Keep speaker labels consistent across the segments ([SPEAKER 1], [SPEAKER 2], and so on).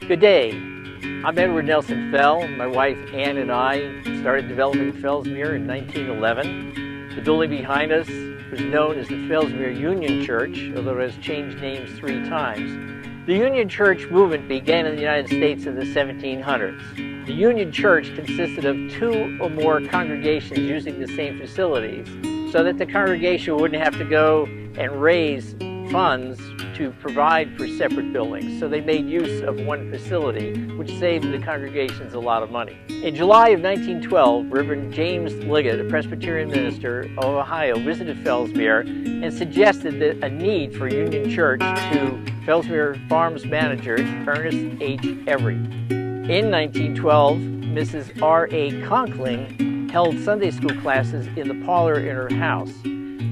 [SPEAKER 1] Good day. I'm Edward Nelson Fell. My wife Ann and I started developing Fellsmere in 1911. The building behind us was known as the Fellsmere Union Church, although it has changed names 3 times. The Union Church movement began in the United States in the 1700s. The Union Church consisted of 2 or more congregations using the same facilities, so that the congregation wouldn't have to go and raise funds to provide for separate buildings. So they made use of one facility, which saved the congregations a lot of money. In July of 1912, Reverend James Liggett, a Presbyterian minister of Ohio, visited Fellsmere and suggested that a need for a Union Church to Fellsmere Farms manager Ernest H. Every. In 1912, Mrs. R.A. Conkling held Sunday school classes in the parlor in her house.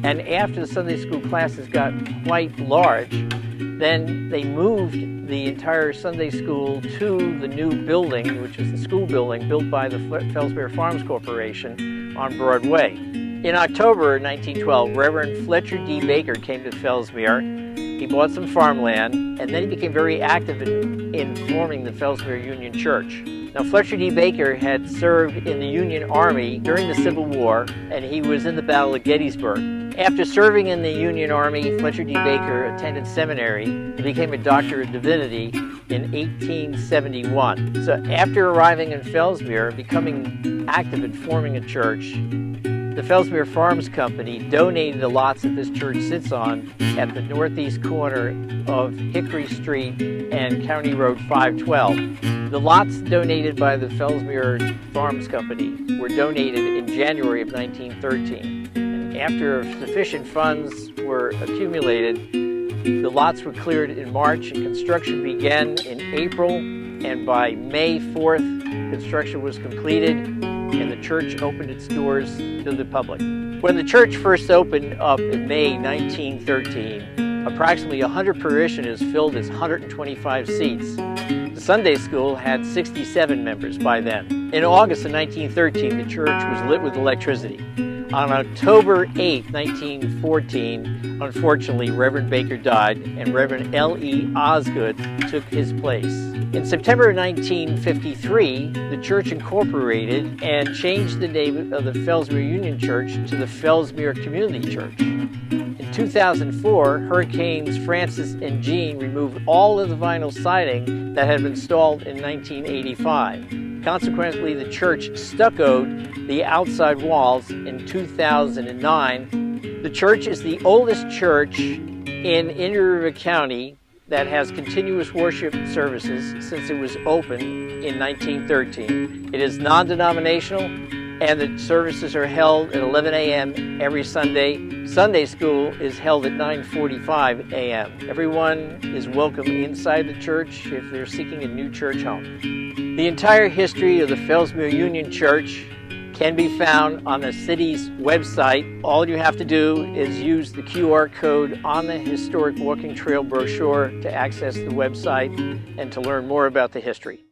[SPEAKER 1] And after the Sunday school classes got quite large, then they moved the entire Sunday school to the new building, which is the school building built by the Fellsmere Farms Corporation on Broadway. In October 1912, Reverend Fletcher D. Baker came to Fellsmere. He bought some farmland, and then he became very active in forming the Fellsmere Union Church. Now, Fletcher D. Baker had served in the Union Army during the Civil War, and he was in the Battle of Gettysburg. After serving in the Union Army, Fletcher D. Baker attended seminary and became a Doctor of Divinity in 1871. So after arriving in Fellsmere and becoming active in forming a church, the Fellsmere Farms Company donated the lots that this church sits on at the northeast corner of Hickory Street and County Road 512. The lots donated by the Fellsmere Farms Company were donated in January of 1913. And after sufficient funds were accumulated, the lots were cleared in March and construction began in April. And by May 4th, construction was completed and the church opened its doors to the public. When the church first opened up in May 1913, approximately 100 parishioners filled its 125 seats. The Sunday school had 67 members by then. In August of 1913, the church was lit with electricity. On October 8, 1914, unfortunately, Reverend Baker died and Reverend L.E. Osgood took his place. In September 1953, the church incorporated and changed the name of the Fellsmere Union Church to the Fellsmere Community Church. In 2004, Hurricanes Francis and Jean removed all of the vinyl siding that had been installed in 1985. Consequently, the church stuccoed the outside walls in 2009. The church is the oldest church in Indian River County that has continuous worship services since it was opened in 1913. It is non-denominational, and the services are held at 11 a.m. every Sunday. Sunday school is held at 9:45 a.m. Everyone is welcome inside the church if they're seeking a new church home. The entire history of the Fellsmere Union Church can be found on the city's website. All you have to do is use the QR code on the historic walking trail brochure to access the website and to learn more about the history.